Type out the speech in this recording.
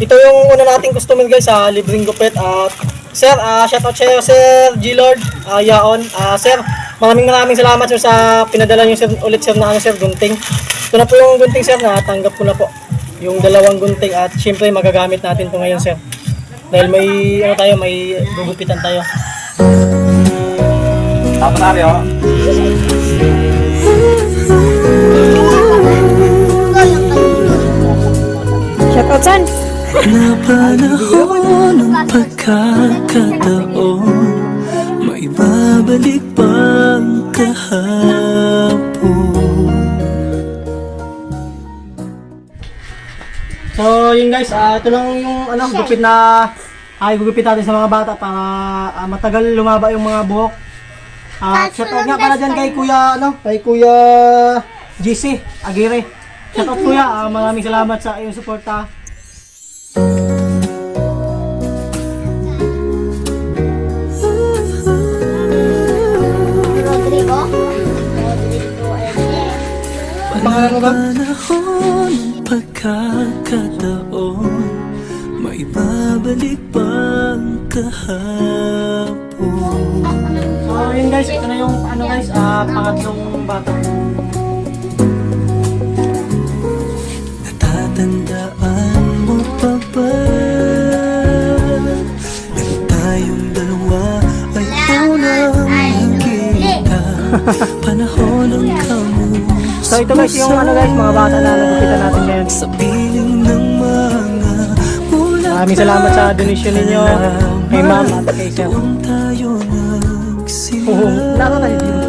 Ito yung una nating customer guys sa libreng gupit at sir, shoutout sa'yo Sir G-Lord, Yaon. Sir, maraming salamat sir sa pinadala niyo sir ulit sir na sir gunting. Ito na po yung gunting sir, natanggap ko na po yung dalawang gunting at syempre magagamit natin to ngayon sir. Dahil may may gugupitan tayo. Tapos na rin, oh. Shoutout saan? Napanahon ng pagkakataon, maibabalik pang kahapon. So yun guys, ito lang yung gupit na gugupit natin sa mga bata para matagal lumaba yung mga buhok. Shoutout nga pala dyan kay Kuya GC Aguirre. Shoutout kuya, maraming salamat sa iyong suporta. Napanahon ng pagkakataon, maibabalik pang kahapon. So yun guys, ito na yung pangatlong bata. Natatandaan mo pa ba nang tayong dalawa ay unang nagkita? Panahon ng kamusta. So ito guys yung mga bata na nagupitan natin ngayon. Sa piling ng mga bulan. Maraming salamat sa donation ninyo kay ma'am at kay sir. Doon tayo nagsimula. Nakakatayo.